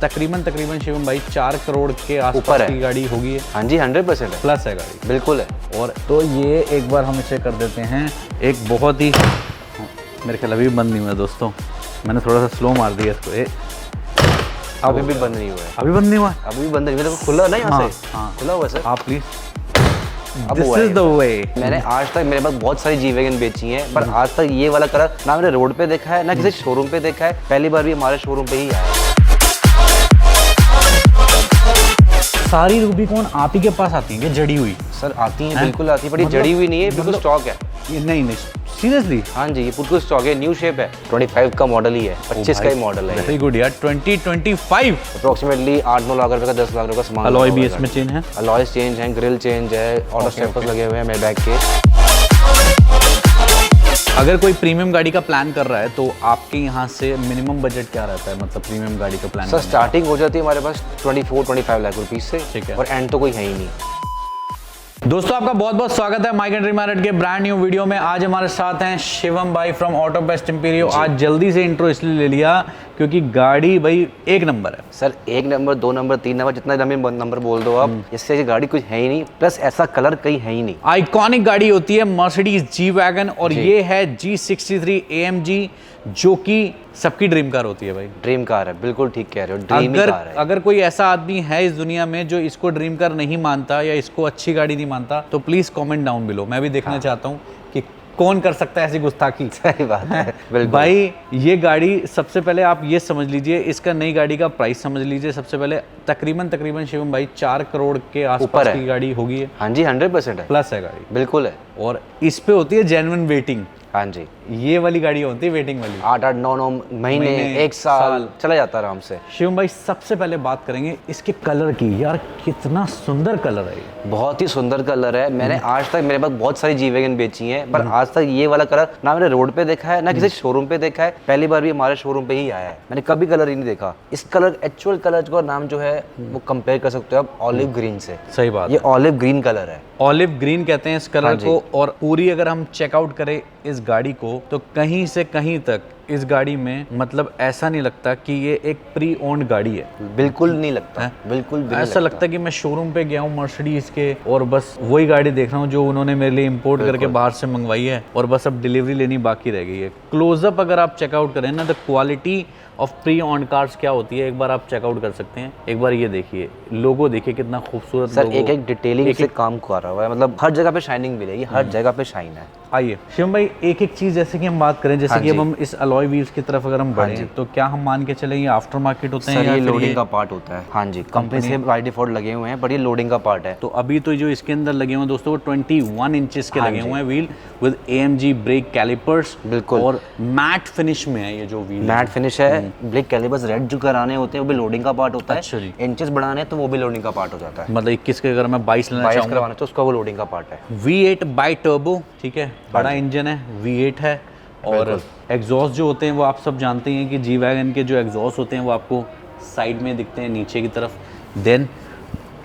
तकरीबन शिवम भाई 4 करोड़ के आसपास की गाड़ी होगी। हाँ जी 100% है, प्लस है गाड़ी, बिल्कुल है। और तो ये एक बार हम इसे कर देते हैं एक बहुत ही, मेरे ख्याल अभी बंद नहीं हुआ दोस्तों, मैंने थोड़ा सा स्लो मार दिया इसको। अभी भी बंद नहीं हुआ है, अभी बंद नहीं हुआ, अभी भी बंद नहीं हुआ, खुला ना यहाँ से। हाँ खुला हुआ सर, आप please, this is the way. मैंने आज तक, मेरे पास बहुत सारी जी वैगन बेची हैं, पर आज तक ये वाला कलर ना मैंने रोड पे देखा है, ना किसी शोरूम पे देखा है। पहली बार भी हमारे शोरूम पे ही आया है। सारी रूबिकॉन आप ही के पास आती है, जड़ी हुई? सर आती हैं, बिल्कुल आती है, पर ये जड़ी हुई नहीं है, बिल्कुल स्टॉक है। ये नहीं सीरियसली? हाँ जी, ये बिल्कुल स्टॉक है, न्यू शेप है, 25 का मॉडल ही है, 25 का ही मॉडल है। वेरी गुड यार, 2025 अप्रोक्सीमेटली 8-9 लाख रुपए का, 10 लाख रुपए का सामान। अलॉय भी इसमें चेंज है, अलॉयज चेंज है, ग्रिल चेंज है, ऑटो स्टेपर्स लगे हुए हैं मेबैक के। अगर कोई प्रीमियम गाड़ी का प्लान कर रहा है तो आपके यहाँ से मिनिमम बजट क्या रहता है, मतलब प्रीमियम गाड़ी का प्लान? सर स्टार्टिंग हो जाती है हमारे पास 24-25 लाख रुपीस से, ठीक है, और एंड तो कोई है ही नहीं। दोस्तों आपका बहुत बहुत स्वागत है माइक एंड ड्रीम मार्ट के ब्रांड न्यू वीडियो में। आज हमारे साथ हैं शिवम भाई फ्रॉम ऑटो बेस्ट इंपीरियो। आज जल्दी से इंट्रो इसलिए ले लिया क्योंकि गाड़ी भाई एक नंबर है सर, 1 नंबर, 2 नंबर, 3 नंबर, जितना नंबर बोल दो आप, इससे गाड़ी कुछ है ही नहीं, प्लस ऐसा कलर कहीं है ही नहीं। आइकॉनिक गाड़ी होती है मर्सिडीज जी वैगन, और ये है G63 AMG, जो कि सबकी ड्रीम कार होती है भाई। ड्रीम कार है, बिल्कुल ठीक कह रहे हो, ड्रीम कार है। अगर कोई ऐसा आदमी है इस दुनिया में जो इसको ड्रीम कार नहीं मानता या इसको अच्छी गाड़ी नहीं मानता, तो प्लीज कमेंट डाउन बिलो, मैं भी देखना चाहता हूँ कि कौन कर सकता है ऐसी गुस्ताखी। सही बात है, बिल्कुल भाई। ये गाड़ी सबसे पहले आप ये समझ लीजिए, इसका नई गाड़ी का प्राइस समझ लीजिए। सबसे पहले तकरीबन शिवम भाई 4 करोड़ के आसपास की गाड़ी होगी। हाँ जी 100% है, प्लस है गाड़ी, बिल्कुल है। और इस पे होती है जेन्युइन वेटिंग। हाँ जी, ये वाली गाड़ी होती है वेटिंग वाली, 8-8, 9-9 महीने, 1 साल चला जाता है आराम से। शिवम भाई सबसे पहले बात करेंगे इसके कलर की। यार कितना सुंदर कलर है ये, बहुत ही सुंदर कलर है। मैंने आज तक, मेरे पास बहुत सारी जी वैगन बेची हैं, पर आज तक ये वाला कलर ना मैंने रोड पे देखा है, ना किसी शोरूम पे देखा है। पहली बार भी हमारे शोरूम पे ही आया है, मैंने कभी कलर ही नहीं देखा। इस कलर, एक्चुअल कलर का नाम जो है वो कंपेयर कर सकते हो आप ऑलिव ग्रीन से। सही बात, ये ऑलिव ग्रीन कलर है, ऑलिव ग्रीन कहते हैं इस कलर को। और पूरी अगर हम चेकआउट करें इस गाड़ी को, तो कहीं से कहीं तक इस गाड़ी में मतलब ऐसा नहीं लगता कि ये एक प्री ओन्ड गाड़ी है, बिल्कुल नहीं लगता है? बिल्कुल भी ऐसा लगता है कि मैं शोरूम पे गया हूँ मर्सिडीज के, और बस वही गाड़ी देख रहा हूँ जो उन्होंने मेरे लिए इंपोर्ट करके बाहर से मंगवाई है, और बस अब डिलीवरी लेनी बाकी रह गई है। क्लोजअप अगर आप चेकआउट करें ना, the quality of pre on cars क्या होती है, एक बार आप चेकआउट कर सकते हैं। एक बार ये देखिए, लोगो देखिए कितना खूबसूरत सर, एक डिटेलिंग से काम कर रहा है, मतलब हर जगह पे शाइनिंग मिलेगी, हर जगह पे शाइन है। आइए शिवम भाई, एक एक चीज जैसे कि हम बात करें, जैसे कि अब हम इस अलॉय व्हील्स की तरफ अगर हम बढ़े, तो क्या हम मान के चले ये आफ्टर मार्केट होते हैं? सर ये लोडिंग का पार्ट होता है। हाँ जी, कंपनी से बाय डिफॉल्ट लगे हुए हैं, पर ये लोडिंग का पार्ट है। तो अभी तो जो इसके अंदर लगे हुए हैं दोस्तों, वो 21 इंचेस के लगे हुए हैं wheel with AMG brake calipers, बिल्कुल, और मैट फिनिश में है ये जो व्हील, मैट फिनिश है। ब्रेक कैलिपर्स रेड जो कराने होते हैं वो भी लोडिंग का पार्ट होता है। अच्छा जी। इंचेस बढ़ाने तो वो भी लोडिंग का पार्ट हो जाता है। मतलब 21 के अगर मैं 22 लेना चाहूँ करवाना तो उसका वो लोडिंग का पार्ट है। V8 बाई टर्बो, ठीक है, बड़ा इंजन है, V8 है। और एग्जॉस्ट जो होते हैं वो आप सब जानते हैं कि जी वैगन के जो एग्जॉस्ट होते हैं वो आपको साइड में दिखते हैं नीचे की तरफ। Then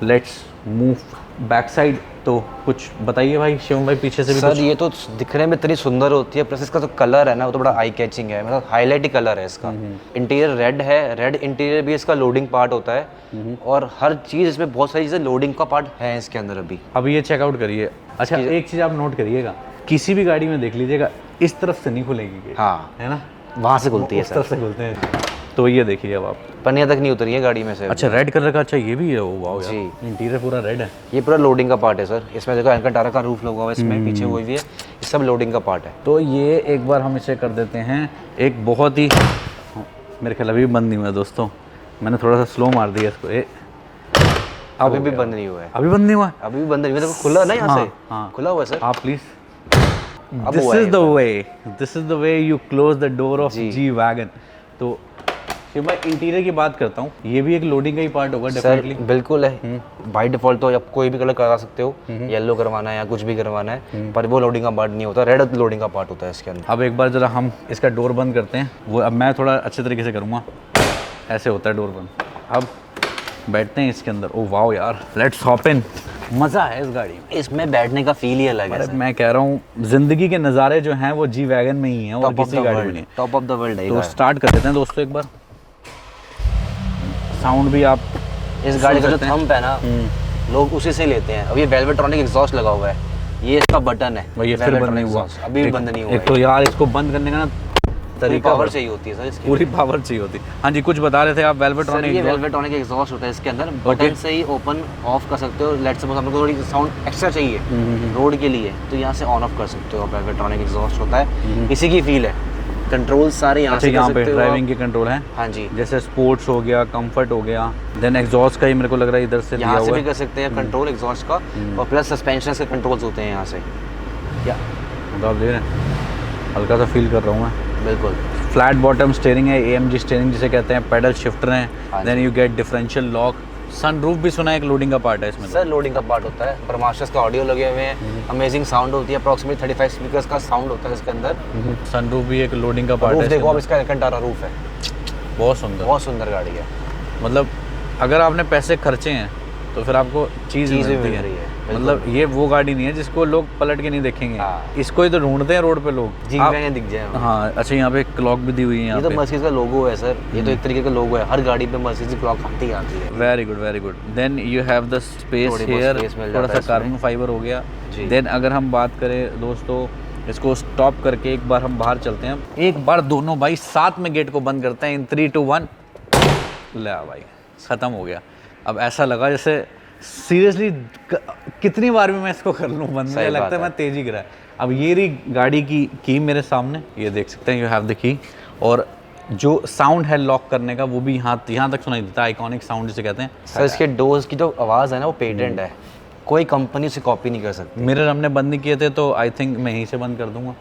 let's move back side, तो कुछ बताइए भाई शिवम भाई पीछे से भी। सर ये तो दिखने में इतनी सुंदर होती है, प्लस इसका जो कलर है ना वो तो बड़ा आई कैचिंग है, मतलब हाईलाइट ही कलर है इसका। इंटीरियर रेड है, रेड इंटीरियर भी इसका लोडिंग पार्ट होता है, और हर चीज़ इसमें, बहुत सारी चीज़ें लोडिंग का पार्ट है इसके अंदर अभी ये चेकआउट करिए। अच्छा एक चीज़ आप नोट करिएगा, किसी भी गाड़ी में देख लीजिएगा इस तरफ से नहीं खुलेगी, हाँ है ना, वहाँ से खुलती है इस तरफ से खुलते हैं। तो ये देखिए अब आप, पनिया तक नहीं उतरी है गाड़ी में से। अच्छा रेड कलर का, अच्छा ये भी है, वाओ यार, जी इंटीरियर पूरा रेड है। ये पूरा लोडिंग का पार्ट है सर, इसमें देखो एल्कांटारा का रूफ लगा हुआ है, इसमें पीछे वो भी है, ये सब लोडिंग का पार्ट है। तो ये एक बार हम इसे कर देते हैं एक बहुत ही, मेरे ख्याल अभी बंद नहीं हुआ दोस्तों, मैंने थोड़ा सा स्लो मार दिया इसको। अभी भी बंद नहीं हुआ है, अभी बंद नहीं हुआ, अभी भी बंद नहीं हुआ, देखो खुला ना यहाँ से, हाँ खुला हुआ है सर। आप please, this is the way you close the door of G wagon. तो मैं इंटीरियर की बात करता हूँ, ये भी एक लोडिंग का ही पार्ट होगा डेफिनेटली। बिल्कुल है, बाय डिफॉल्ट तो आप कोई भी कलर करा सकते हो, येलो करवाना है या कुछ भी करवाना है, पर वो लोडिंग का पार्ट नहीं होता, रेड लोडिंग का पार्ट होता है इसके अंदर। अब एक बार जरा हम इसका डोर बंद करते हैं, वो अब मैं थोड़ा अच्छे तरीके से करूँगा, ऐसे होता है डोर बंद। अब बैठते हैं इसके अंदर। ओ वाओ यार, लेट्स हॉप इन। मज़ा है इस गाड़ी में, इसमें बैठने का फील ही अलग है। मैं कह रहा हूँ जिंदगी के नज़ारे जो हैं वो जी वैगन में ही हैं, और किसी गाड़ी में नहीं। टॉप ऑफ द वर्ल्ड है। तो स्टार्ट कर देते हैं दोस्तों एक बार। साउंड भी आप इस गाड़ी का जो सकते हैं। थंब है ना, लोग उसी से लेते हैं। अब ये वेलवेट्रॉनिक एग्जॉस्ट लगा हुआ है, ये इसका बटन है, भाई ये फिर बंद नहीं हुआ, exhaust, अभी भी बंद नहीं हुआ। एक तो यार इसको बंद करने का ना पूरी तरीका पावर चाहिए होती है सर इसकी। पूरी पावर चाहिए होती। हाँ जी, कुछ बता रहे थे आप सर वेलवेट्रॉनिक ये एग्जॉस्ट। वेलवेट्रॉनिक एग्जॉस्ट होता है इसके अंदर, बटन से ही ओपन ऑफ कर सकते हो। लेट्स सपोज आपको थोड़ी साउंड एक्स्ट्रा चाहिए रोड के लिए, तो यहाँ से ऑन ऑफ कर सकते हो। वेलवेट्रॉनिक एग्जॉस्ट होता है, इसी की फील है। कंट्रोल सारे यहाँ अच्छा, से कर यहाँ पे सकते हो ड्राइविंग आप। के कंट्रोल हैं, हाँ जी, जैसे स्पोर्ट्स हो गया, कंफर्ट हो गया, देन एग्जॉस्ट का ही मेरे को लग रहा है इधर से दिया यहाँ से हुआ भी है। कर सकते हैं कंट्रोल एग्जॉस्ट का, और प्लस सस्पेंशन के कंट्रोल्स होते हैं यहाँ से। या मतलब आप ले रहे हैं, हल्का सा फील कर रहा हूँ मैं। बिल्कुल फ्लैट बॉटम स्टीयरिंग है, AMG स्टीयरिंग जिसे कहते हैं, पेडल शिफ्टर हाँ हैं, then you get differential lock. Sunroof भी सुना है, एक लोडिंग का पार्ट है इसमें। सर लोडिंग का पार्ट होता है, पर मास्टर्स का ऑडियो लगे हुए हैं, अमेजिंग साउंड होती है। अप्रॉक्सीमेटली 35 स्पीकर्स का साउंड होता है इसके अंदर। सनरूफ भी एक लोडिंग का पार्ट रूफ है देखो आप, इसके इसका एल्कंटारा रूफ है, अंदर। बहुत सुंदर। बहुत सुंदर गाड़ी है। मतलब अगर आपने पैसे खर्चे हैं तो फिर आपको चीज़ चीज़ भी मिलती मिल है। रही है, बिल्कुल। मतलब ये वो गाड़ी नहीं है जिसको लोग पलट के नहीं देखेंगे। हाँ। इसको ही तो ढूंढते हैं रोड पे लोग। जी आप- वैगन दिख जाए हमें। हाँ अच्छा, यहाँ पे क्लॉक भी दी हुई है ये यहाँ तो पे। मर्सिडीज का लोगो है सर, ये तो एक तरीके का लोगो है। हर गाड़ी पे मर्सिडीज की क्लॉक आती ही आती है। Very good very good. Then you have the space थोड़ी बहुत हेयर, space मिल थोड़ा जाता सा है इसमें। कार्बन फाइबर हो गया। जी। देन अगर हम बात करें दोस्तों, इसको स्टॉप करके एक बार हम बाहर चलते हैं। एक बार दोनों भाई साथ में गेट को बंद करते हैं इन 3 2 1। ले आ भाई, ख़त्म हो गया। अब ऐसा लगा जैसे सीरियसली कितनी बार भी मैं इसको कर लूँ बंद, मुझे सही लगता बात है है। मैं तेज़ी गिरा है। अब ये रही गाड़ी की मेरे सामने, ये देख सकते हैं, यू हैव द की। और जो साउंड है लॉक करने का वो भी यहाँ तक सुनाई देता है, आइकॉनिक साउंड जिसे कहते हैं। सर इसके डोर्स की जो आवाज़ है ना, वो पेटेंट है, कोई कंपनी उसे कॉपी नहीं कर सकती। मिरर हमने बंद नहीं किए थे तो आई थिंक मैं यहीं से बंद कर दूंगा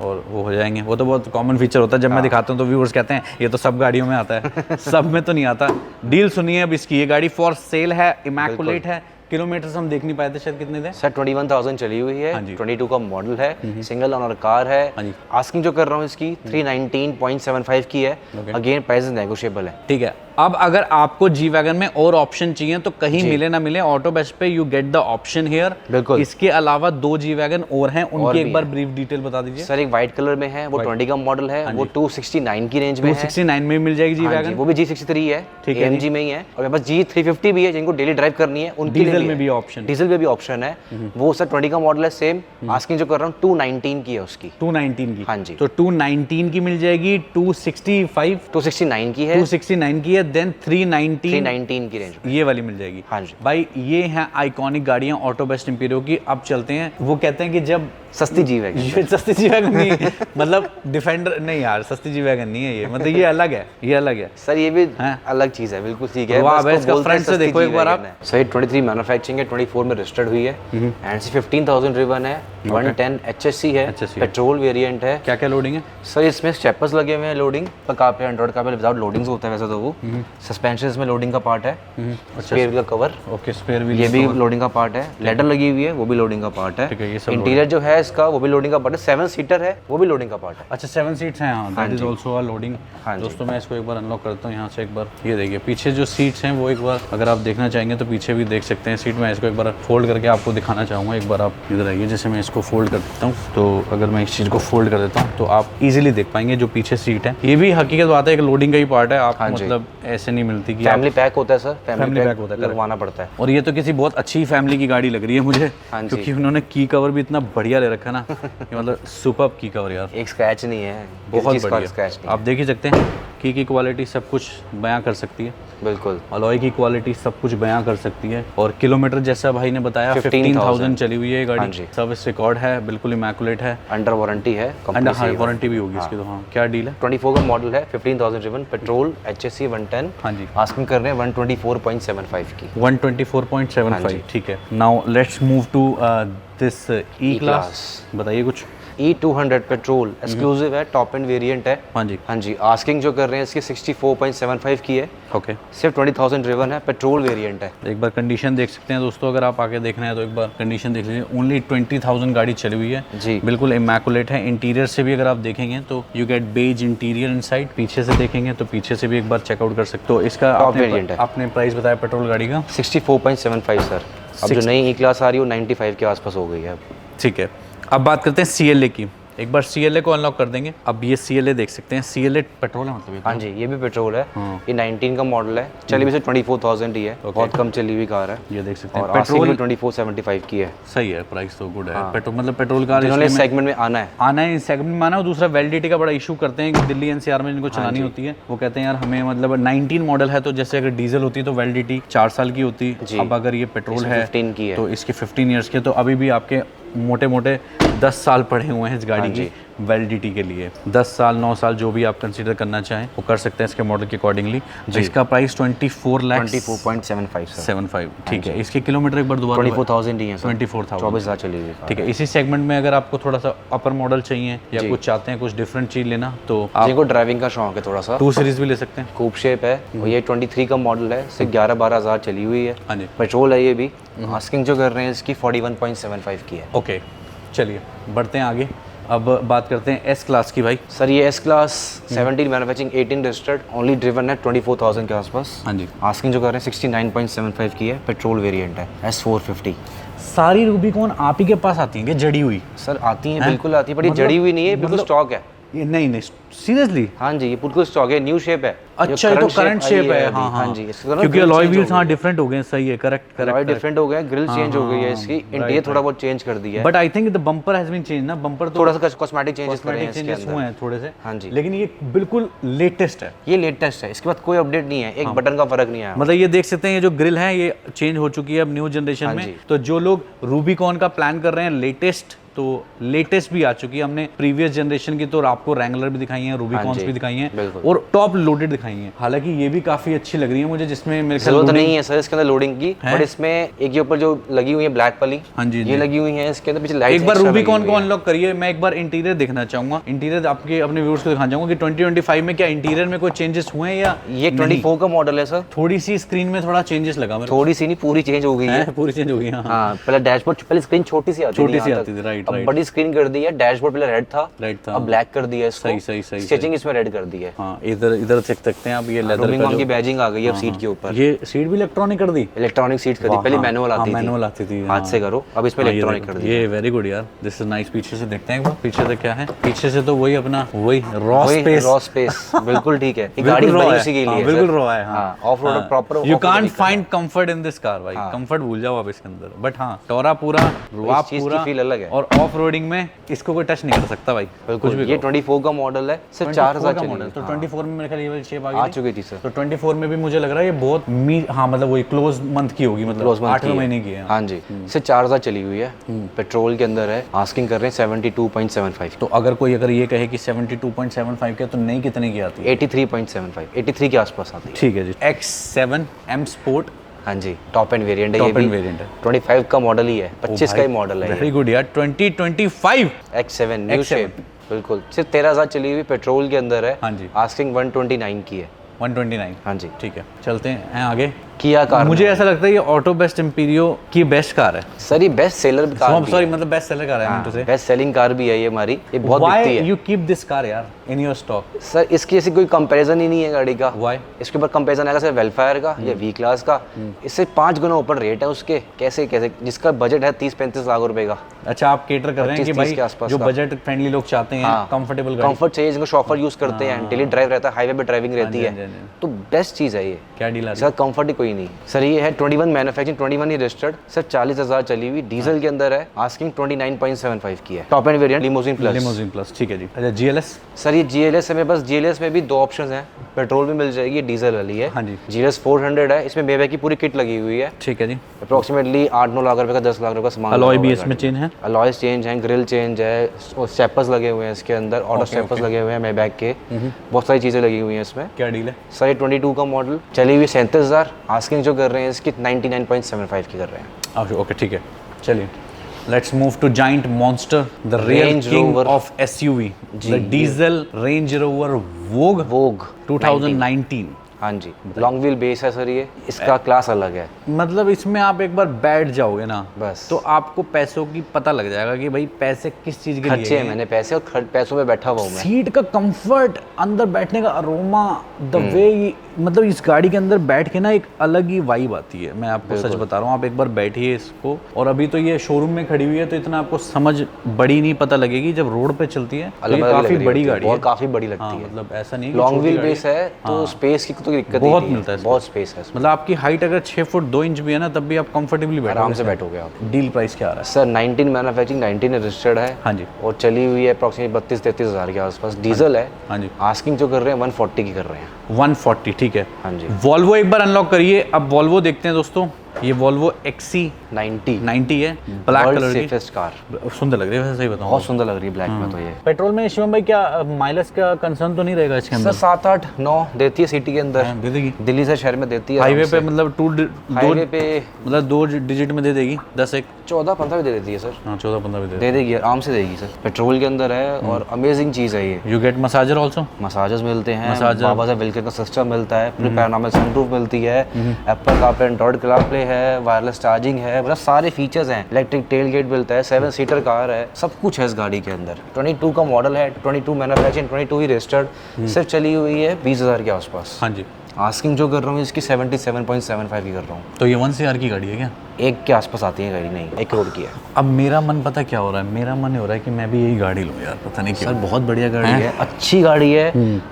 और वो हो जाएंगे। वो तो बहुत कॉमन फीचर होता है, जब मैं दिखाता हूँ तो व्यूअर्स कहते हैं ये तो सब गाड़ियों में आता है। सब में तो नहीं आता। डील सुनिए अब इसकी, ये गाड़ी फॉर सेल है, इमैकुलेट है। किलोमीटर्स हम देख नहीं पाए थे शायद, कितने थे? सर 21,000 चली हुई है, हाँ जी। 22 का मॉडल है, सिंगल ओनर कार है। हाँ जी। आस्किंग जो कर रहा हूँ इसकी 319.75 की है। अगेन प्राइस नेगोशिएबल है। ठीक है। अब अगर आपको जी वैगन में और ऑप्शन चाहिए तो कहीं मिले ना मिले, ऑटो बेस्ट पे you get the option here. बिल्कुल। इसके अलावा 2 जी वैगन और हैं, उनकी और एक भी बार हैं। ब्रीफ डिटेल बता दीजिए। सर एक वाइट कलर में है, वो 20 का मॉडल है, वो 269 की रेंज में है। 269 में मिल जाएगी जी हाँ जी, वैगन। वो भी G63 है, ठीक है AMG में ही है। और मेरे पास G350 भी है, जिनको डेली ड्राइव करनी है उनके लिए डीजल भी में है। भी ऑप्शन, डीजल में भी ऑप्शन है। वो सर 20 का मॉडल है सेम। आस्किंग जो कर रहा हूँ 219 की है उसकी। 219 की। हाँ जी। तो 219 की मिल जाएगी, 265 269 की है, 269 की है, देन 319 319 की रेंज में। ये वाली मिल जाएगी। हाँ जी। भाई ये हैं आइकॉनिक गाड़ियां ऑटो बेस्ट इंपीरियो की। अब चलते हैं, वो कहते हैं कि जब सस्ती जी वैगन। ये सस्ती जी वैगन नहीं है, मतलब डिफेंडर नहीं यार, सस्ती जी वैगन नहीं है ये, मतलब ये अलग है, ये अलग है। सर ये भी हैं? अलग चीज है, बिल्कुल ठीक है। वाह, बस भाई, इसको इसका बोलते हैं फ्रंट से सस्ती देखो एक बार G-Wagon आप। है। सर 23 मैन्युफैक्चरिंग है, 24 में रजिस्टर्ड हुई है, एंड 15,000 ड्रिवन है, 110 HSC है, HSC है। पेट्रोल वेरिएंट है। क्या क्या लोडिंग है? सर इसमें स्टेपर्स लगे हुए हैं लोडिंग पर, कहाँ पे एंड्रॉइड का पे विदाउट लोडिंग्स होता है वैसे तो वो। सस्पेंशन में लोडिंग का पार्ट है, स्पेयर व्हील का कवर, ओके, स्पेयर व्हील ये भी लोडिंग का पार्ट है। लेडर लगी हुई है, वो भी लोडिंग का पार्ट ठीक है, ये सब है। इंटीरियर जो है इसका वो भी लोडिंग का पार्ट है। 7 सीटर है, वो भी लोडिंग का पार्ट है। अच्छा 7 सीट्स हैं, हाँ, that is also a loading. हाँ जी। दोस्तों मैं इसको एक बार अनलॉक करता हूँ यहाँ से एक बार। ये देखिए पीछे जो सीट्स हैं वो एक बार अगर आप देखना चाहेंगे तो पीछे भी देख सकते हैं सीट। मैं इसको एक बार फोल्ड करके आपको दिखाना चाहूँगा। एक बार आप इधर आइए, जैसे मैं इसको फोल्ड कर देता हूँ, तो अगर मैं इस चीज़ को फोल्ड कर देता हूँ तो आप इजीली देख पाएंगे जो पीछे सीट है। ये भी हकीकत बात है, एक लोडिंग का ही पार्ट है। आप हाँ जी। मतलब ऐसे नहीं मिलती कि आप, फैमिली पैक होता है सर, फैमिली पैक होता है, लगवाना पड़ता है। और ये तो किसी बहुत अच्छी फैमिली की गाड़ी लग रही है मुझे, हाँ जी। क्योंकि उन्होंने की कवर भी इतना बढ़िया ले रखा है ना कि मतलब सुपर्ब की कवर यार, एक स्क्रैच नहीं है, बहुत स्क्रैच बढ़िया। नहीं आप देख ही सकते हैं की क्वालिटी सब कुछ बयां कर सकती है, है। बिल्कुल। अलॉय की क्वालिटी सब कुछ बयां कर सकती है। और किलोमीटर जैसा भाई ने बताया 15,000 चली हुई है ये हाँ गाड़ी। जी। सर्विस रिकॉर्ड है, बिल्कुल इमैकुलेट है, अंडर वारंटी है, एंड कंपनी हाँ से वारंटी भी होगी इसकी। तो हाँ, क्या डील है? 24 का मॉडल है, 15,000 ड्रिवन, पेट्रोल, HSC 110। हाँ जी। आस्किंग कर रहे हैं 124.75 की। 124.75, ठीक है। Now let's move to this E class. बताइए कुछ। E200 पेट्रोल एक्सक्लूसिव है, टॉप एंड वेरिएंट है। हाँ जी। हाँ जी। आस्किंग जो कर रहे हैं इसकी 64.75 की है, ओके, सिर्फ 20,000 ड्रिवन है, पेट्रोल वेरिएंट है। एक बार कंडीशन देख सकते हैं दोस्तों, अगर आप आके देखना है तो एक बार कंडीशन देख लीजिए। ओनली 20,000 गाड़ी चली हुई है जी। बिल्कुल इमैकुलेट है। इंटीरियर से भी अगर आप देखेंगे तो you get beige interior inside. पीछे से देखेंगे तो पीछे से भी एक बार चेकआउट कर सकते हो। इसका Top variant है। आपने प्राइस बताया पेट्रोल गाड़ी का 64.75 सर। अब जो नई ई क्लास आ रही है वो 95 के आसपास हो गई है अब। ठीक है। अब बात करते हैं CLA की। एक बार CLA को अनलॉक कर देंगे। अब ये CLA देख सकते हैं, CLA पेट्रोल है मतलब ये? हाँ जी, ये भी पेट्रोल है। हाँ। ये 19 का मॉडल है, चली भी से 24,000 ही है, बहुत कम चली हुई कार है। ये देख सकते हैं और पेट्रोल पेट्रोल 2475 की है। सही है, प्राइस तो गुड है। पेट्रोल मतलब पेट्रोल कार जिन्होंने इस सेगमेंट में आना है, आना है, इस सेगमेंट में आना है। और दूसरा वैलिडिटी का बड़ा इशू करते हैं कि दिल्ली NCR में जिनको चलानी होती है, वो कहते हैं यार हमें मतलब 19 मॉडल है, तो जैसे अगर डीजल होती तो वैलिडिटी 4 साल की होती, अब अगर ये पेट्रोल है 15 की है। तो इसके 15 ईयर्स के, तो अभी भी आपके मोटे मोटे 10 साल पड़े हुए हैं इस गाड़ी की वैलिडिटी के लिए। 10 साल 9 साल जो भी आप कंसीडर करना चाहें वो कर सकते हैं इसके मॉडल के अकॉर्डिंगली। इसका प्राइस 24,75,000 ठीक है। इसके किलोमीटर एक बार दोबारा 24,000 ही है सर, 24,000 24,000 चली हुई कार। ठीक है। इसी सेगमेंट में अगर आपको थोड़ा सा अपर मॉडल चाहिए या कुछ चाहते हैं कुछ डिफरेंट चीज़ लेना, तो आप जिनको ड्राइविंग का शौक है थोड़ा सा, 2 सीरीज भी ले सकते हैं। कूप शेप है और ये 23 का मॉडल है, सिर्फ 11-12 हज़ार चली हुई है। हाँ जी, पेट्रोल है ये भी। आस्किंग जो कर रहे हैं इसकी 41.75 की है। ओके चलिए बढ़ते हैं आगे। अब बात करते हैं S क्लास की भाई। सर ये S class 17 manufacturing 18 registered, only driven है 24,000 के आसपास। हाँ जी, आस्किंग जो कर रहे हैं 69.75 की है, पेट्रोल वेरिएंट है, S450। सारी रूबिकॉन आप ही के पास आती हैं कि जड़ी हुई? सर आती हैं, बिल्कुल आती है, पर ये जड़ी हुई नहीं है, बिल्कुल स्टॉक है। ये नहीं सीरियसली? हाँ जी, ये बिल्कुल स्टॉक है, न्यू शेप है। अच्छा, ये तो करंट शेप है। हाँ हाँ जी, क्योंकि अलॉय व्हील्स हाँ डिफरेंट हो गए। सही है, करेक्ट अलॉय डिफरेंट हो गए, ग्रिल चेंज हो गई है इसकी, इंटीरियर थोड़ा बहुत चेंज कर दिया है। But I think the bumper has been change ना, बम्पर तो थोड़ा सा कॉस्मेटिक चेंजेस करे हैं इसके चेंजेस हुए अंदर। हैं थोड़े से। हाँ जी, लेकिन ये बिल्कुल लेटेस्ट है, ये लेटेस्ट है, इसके बाद कोई अपडेट नहीं है, एक बटन का फर्क नहीं आया। मतलब ये देख सकते हैं ये जो ग्रिल है ये चेंज हो चुकी है अब न्यू जनरेशन में। तो जो लोग रूबिकॉन का प्लान कर रहे हैं लेटेस्ट, तो लेटेस्ट भी आ चुकी है। हमने प्रीवियस जनरेशन की तो आपको रैंगलर भी दिखाई हैं, रूबिकॉन्स भी दिखाई हैं और टॉप लोडेड दिखाई हैं। हालांकि ये भी काफी अच्छी लग रही है मुझे, जिसमें मेरे ख्याल जरूरत नहीं है सर इसके अंदर लोडिंग की, बट इसमें एक ये ऊपर जो लगी हुई है ब्लैक वाली, हाँ जी, ये लगी हुई है इसके अंदर पीछे लाइट। एक बार रूबिकॉन को अनलॉक करिए, मैं एक बार इंटीरियर देखना चाहूंगा। इंटीरियर आपके अपने व्यूअर्स को दिखाना चाहूंगा कि 2025 में क्या इंटीरियर में कोई चेंजेस हुए हैं या ये 24 का मॉडल है सर। थोड़ी सी स्क्रीन में थोड़ा चेंजेस लगा मेरे, थोड़ी सी नहीं, पूरी चेंज हो गई है, पूरी चेंज हो गई। हाँ, पहले डैशबोर्ड, पहले स्क्रीन छोटी सी आती थी, राइट, अब बड़ी स्क्रीन कर दी है। डैशबोर्ड पहले रेड था, अब ब्लैक कर दिया है इसको। सही स्टिचिंग इसमें रेड कर दी है। हाँ, इधर देख सकते हैं आप, ये लेदर का की बैजिंग आ गई है अब सीट के ऊपर। ये सीट भी इलेक्ट्रॉनिक कर दी, इलेक्ट्रॉनिक सीट कर दी, पहले मैनुअल आती थी, हाथ से करो, अब इसमें इलेक्ट्रॉनिक कर दी। ये वेरी गुड यार, दिस इज नाइस। पीछे से देखते हैं एक बार, पीछे से क्या है? पीछे से तो वही अपना वही रॉ स्पेस बिल्कुल ठीक है, ये गाड़ी बनी उसी के लिए, बिल्कुल रॉ है। हां, of road proper, you can't find comfort in this car भाई, कंफर्ट भूल जाओ आप इसके अंदर। बट हाँ, टोरा पूरा रुआब पूरा फील अलग है, और ऑफ रोडिंग में इसको कोई टच नहीं कर सकता भाई कुछ भी। ये 24 का मॉडल है, सिर्फ 4000 का मॉडल, तो 24 में मेरे ख्याल ये वाली शेप आ चुकी थी सर। तो 24 में भी मुझे लग रहा है ये बहुत हाँ मतलब वही क्लोज मंथ की होगी, मतलब 8वें महीने की है। हाँ जी, सिर्फ 4000 चली हुई है, पेट्रोल के अंदर है। आस्किंग कर रहे हैं 72.75। तो अगर ये कहे कि 72.75 के, तो नई कितने की आती है? 83.75, 83 के आसपास आती है। ठीक है जी। X7M स्पोर्ट, हाँ जी, टॉप एंड वेरिएंट है, ये भी वेरिएंट है, 25 का मॉडल ही है, 25 का ही मॉडल है। वेरी गुड यार, 2025 X7 न्यू शेप, बिल्कुल सिर्फ 13,000 चली हुई, पेट्रोल के अंदर है। हाँ जी, आस्किंग 129 की है। 129, हाँ जी, ठीक है। चलते हैं आगे। किया कार, मुझे ऐसा लगता है ये ऑटो बेस्ट इम्पीरियो की बेस्ट कार है सर, ये बेस्ट सेलर कार भी सॉरी मतलब बेस्ट सेलर कार है, हाँ, बेस्ट सेलिंग कार भी है ये हमारी, ये बहुत बिकती है। यू कीप दिस कार यार इन योर स्टॉक? सर इसकी ऐसी कोई कंपैरिजन ही नहीं है गाड़ी का। व्हाई? इसके ऊपर कंपैरिजन आएगा सर वेलफेयर का या वी क्लास का, इससे 5 गुना ऊपर रेट है उसके। कैसे जिसका बजट है 30-35 लाख रुपए का। अच्छा, आप केटर कर रहे हैं कि भाई जो बजट फ्रेंडली लोग चाहते हैं, कंफर्टेबल कंफर्ट चाहिए, जिनको शॉफर यूज करते हैं, डेली ड्राइव रहता है, हाईवे पे ड्राइविंग रहती है, तो बेस्ट चीज है ये। क्या डील है सर? कंफर्ट ही कोई नहीं सर। ये है 21 मैन्युफैक्चरिंग, 21 ही रजिस्टर्ड, सर 40,000 चली हुई, डीजल के अंदर है। आस्किंग 29.75 की है। Top end variant limousine plus, ठीक है जी। अच्छा, GLS? सर ये GLS है मेरे पास। GLS में भी 2 ऑप्शंस हैं, पेट्रोल भी मिल जाएगी, डीजल वाली है। हाँ जी, GLS 400 है, इसमें मेबैक की पूरी किट लगी हुई है। ठीक है जी। अप्रोक्सीमेटली 8-9 लाख रुपए का, 10 लाख रुपए का सामान। अलॉय भी इसमें चेंज है, अलॉयज चेंज है, ग्रिल चेंज है, स्टेपर्स लगे हुए हैं इसके अंदर, ऑटो स्टेपर्स लगे हुए हैं मेबैक के, बहुत सारी चीजें लगी हुई हैं इसमें। क्या डील है? सर ये 22 का मॉडल, चली हुई 37,000। आस्किंग जो कर रहे हैं इसकी 99.75 की कर रहे हैं। ओके ठीक है, चलिए let's move to giant monster, the real king of SUV, the diesel Range Rover Vogue 2019। हाँ जी, लॉन्ग व्हील बेस है सर, ये इसका क्लास अलग है। मतलब इसमें आप एक बार बैठ जाओगे ना बस। तो आपको पैसों की पता लग जाएगा कि भाई पैसे किस चीज़ के लिए खर्चे हैं हैं। मैंने पैसे, और पैसों में बैठा हुआ हूँ मैं। सीट का कंफर्ट, अंदर बैठने का अरोमा, द वे, मतलब इस गाड़ी के अंदर बैठ के ना एक अलग ही वाइब आती है। मैं आपको सच बता रहा हूँ, आप एक बार बैठिए इसको। और अभी तो ये शोरूम में खड़ी हुई है तो इतना आपको समझ बड़ी नहीं पता लगेगी, जब रोड पे चलती है तो ये काफी बड़ी गाड़ी है और काफी बड़ी लगती हाँ, है। मतलब ऐसा नहीं है कि लॉन्ग छोटी व्हील गाड़ी बेस है तो स्पेस की तो दिक्कत बहुत नहीं मिलता है इसमें। बहुत स्पेस है इसमें। मतलब आपकी हाइट अगर 6 फुट 2 इंच भी है ना तब भी आप कंफर्टेबली बैठोगे। आराम से बैठोगे आप। डील प्राइस क्या आ रहा है? सर 19 मैन्युफैक्चरिंग, 19 रजिस्टर्ड है। हाँ जी, और चली हुई है अप्रॉक्सीमेटली 32-33 हज़ार के आसपास। डीजल है। हाँ जी, आस्किंग जो कर रहे हैं 140 की कर रहे हैं। 140, ठीक है। हाँ जी। वॉल्वो एक बार अनलॉक करिए। अब वॉल्वो देखते हैं दोस्तों, ये वॉल्वो XC90 90 है, ब्लैक कलर की, सेफेस्ट कार। सुंदर लग रही है वैसे, सही बताऊं। बहुत सुंदर लग रही है ब्लैक में तो ये। पेट्रोल में शिवम भाई क्या माइलेज का कंसर्न तो नहीं रहेगा इसके सर अंदर? 7-8-9 देती है सिटी के अंदर। दे देगी दिल्ली से शहर में देती है। हाईवे पे, मतलब हाईवे पे मतलब 2 डिजिट में दे देगी, 10-1, 14-15 भी दे देती है सर। हाँ 14-15 भी दे देगी, आराम से देगी सर। पेट्रोल के अंदर है और अमेजिंग चीज़ है ये। You get massager also, massages मिलते हैं, मसाजर। बाबा साहब विल्कर का सिस्टम मिलता है, पूरी पैनोरामिक सनरूफ मिलती है, एप्पल कारप्ले एंड्रॉइड कारप्ले है, वायरलेस चार्जिंग है, मतलब सारे फीचर्स हैं। इलेक्ट्रिक टेल गेट मिलता है, 7 सीटर कार है, सब कुछ है इस गाड़ी के अंदर। 22 का मॉडल है, 22 मैन्युफैक्चरिंग, 22 ही रजिस्टर्ड। सिर्फ चली हुई है 20,000 के आसपास। हाँ जी। आस्किंग जो कर रहा हूँ इसकी 77.75 की कर रहा हूँ। तो ये 1 CR की गाड़ी है क्या? 1 के आसपास आती है गाड़ी, नहीं 1 करोड़ की है। अब मेरा मन पता क्या हो रहा है, मेरा मन हो रहा है कि मैं भी यही गाड़ी लूँ यार, पता नहीं क्यों। सर बहुत बढ़िया गाड़ी है, अच्छी गाड़ी है।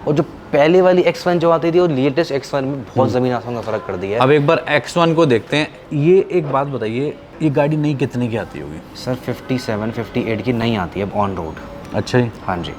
और जो पहले वाली X1 जो आती थी और लेटेस्ट X1 में बहुत ज़मीन आसमान का फ़र्क कर दिया है। अब एक बार X1 को देखते हैं। ये एक बात बताइए, ये गाड़ी नई कितने की आती होगी? सर 57-58 की नहीं आती है अब ऑन रोड। अच्छा जी। हाँ जी,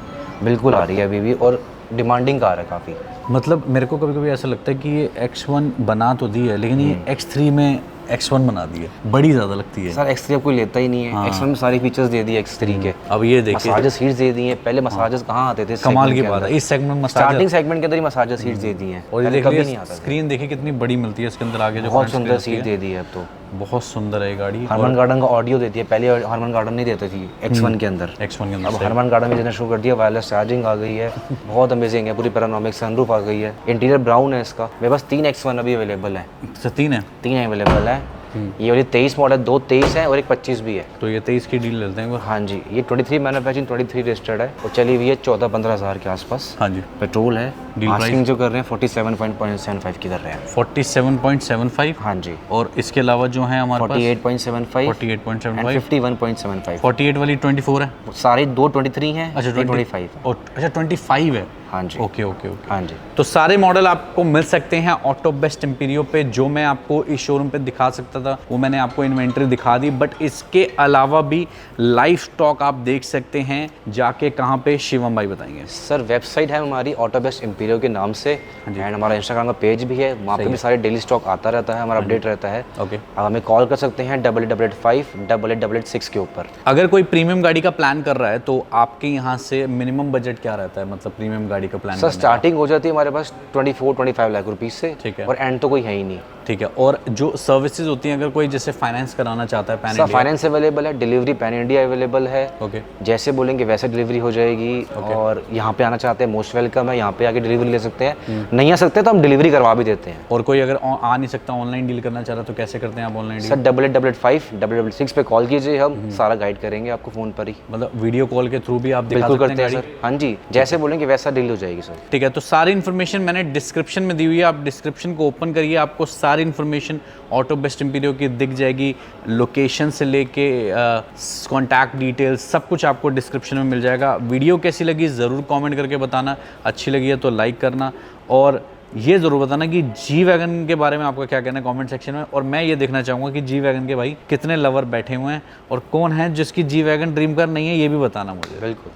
बिल्कुल आ रही है अभी भी, और डिमांडिंग कार है काफ़ी। मतलब मेरे को कभी कभी ऐसा लगता है कि ये X1 बना तो दी है लेकिन ये X3 में X1 बना दी है, बड़ी ज़्यादा लगती है। सर X3 अब कोई लेता ही नहीं है। X1 में सारी फीचर्स दे दिए X3 के। अब ये देखिए, मसाजेस सीट्स दे दी हैं, पहले मसाजेस कहाँ आते थे? कमाल की बात है, इस सेगमेंट में स्टार्टिंग सेगमेंट के अंदर ही मसाजेस सीट्स दे दी हैं, और ये पहले देखिए कभी नहीं आता था। स्क्रीन देखिए कितनी बड़ी मिलती है इसके अंदर आगे जो बहुत front सुंदर screen सीट होती दे दी है अब तो। है। बहुत सुंदर है ये गाड़ी। हरमन गार्डन का ऑडियो देती है, पहले हरमन गार्डन नहीं देती थी X1 के अंदर। X1 के अब अंदर हरमन गार्डन में देना शुरू कर दिया, वायरलेस चार्जिंग आ गई है, बहुत अमेजिंग है, पूरी पैनोरामिक सनरूफ आ गई है, इंटीरियर ब्राउन है इसका। मेरे पास 3 X1 अभी अवेलेबल है। 3 है। 3 अवेलेबल है। ये वाली 23 मॉडल, 2 23 है और एक 25 भी है। तो ये 23 की डील लेते हैं एक बार। हाँ जी, ये 23 मैन्युफैक्चरिंग, 23 रजिस्टर्ड है और चली हुई है 14-15 हज़ार के आसपास। हाँ जी। पेट्रोल है। डील आस्किंग जो कर रहे हैं 47.75 की कर रहे हैं। 47.75। हाँ जी। और इसके अलावा जो है हमारे पास 48.75 48.75, 51.75। 48 वाली 24 है। सारे 2 23 हैं। अच्छा 25। और अच्छा 25 है। हाँ जी। Okay okay okay. हाँ जी। तो सारे मॉडल आपको मिल सकते हैं ऑटो बेस्ट एम्पीरियो पे। जो मैं आपको इस शोरूम पे दिखा सकता था वो मैंने आपको इन्वेंट्री दिखा दी, बट इसके अलावा भी लाइव स्टॉक आप देख सकते हैं जाके। कहाँ पे? शिवम भाई बताएंगे। सर वेबसाइट है हमारी ऑटो बेस्ट एम्पीरियो के नाम से, एंड हमारा इंस्टाग्राम का पेज भी है, वहाँ पे भी सारे डेली स्टॉक आता रहता है, हमारा अपडेट रहता है। ओके। आप हमें कॉल कर सकते हैं 8885-8886 के ऊपर। अगर कोई प्रीमियम गाड़ी का प्लान कर रहा है तो आपके यहाँ से मिनिमम बजट क्या रहता है, मतलब प्रीमियम गाड़ी का प्लान? सर स्टार्टिंग हो जाती है हमारे पास 24-25 लाख रुपीस से। ठीक है। और एंड तो कोई है ही नहीं। ठीक है। और जो सर्विसेज होती हैं, अगर कोई जैसे फाइनेंस कराना चाहता है पैन सर फाइनेंस अवेलेबल है, डिलीवरी पैन इंडिया अवेलेबल है। ओके। जैसे बोलेंगे वैसे डिलीवरी हो जाएगी। और यहाँ पे आना चाहते हैं मोस्ट वेलकम है, यहाँ पे आके डिलीवरी ले सकते हैं। नहीं आ सकते तो हम डिलीवरी करवा भी देते हैं। और कोई अगर आ नहीं सकता, ऑनलाइन डील करना चाह रहा तो कैसे करते हैं आप ऑनलाइन डील? सर 8885-8886 पे कॉल कीजिए, हम सारा गाइड करेंगे आपको फ़ोन पर ही। मतलब वीडियो कॉल के थ्रू भी आप दिखा बिल्कुल सकते करते हैं हैं गाड़ी? सर। हाँ जी, जैसे बोलेंगे वैसा डील हो जाएगी सर। ठीक है। तो सारी इन्फॉर्मेशन मैंने डिस्क्रिप्शन में दी हुई है, आप डिस्क्रिप्शन को ओपन करिए, आपको सारी इन्फॉर्मेशन ऑटो बेस्ट एम्पीरियो की दिख जाएगी। लोकेशन से लेके कॉन्टैक्ट डिटेल्स सब कुछ आपको डिस्क्रिप्शन में मिल जाएगा। वीडियो कैसी लगी ज़रूर कमेंट करके बताना, अच्छी लगी है तो लाइक करना, और ये ज़रूर बताना कि जी वैगन के बारे में आपका क्या कहना है कमेंट सेक्शन में। और मैं ये देखना चाहूँगा कि जी वैगन के भाई कितने लवर बैठे हुए हैं और कौन है जिसकी जी वैगन ड्रीम कार नहीं है, ये भी बताना मुझे। बिल्कुल।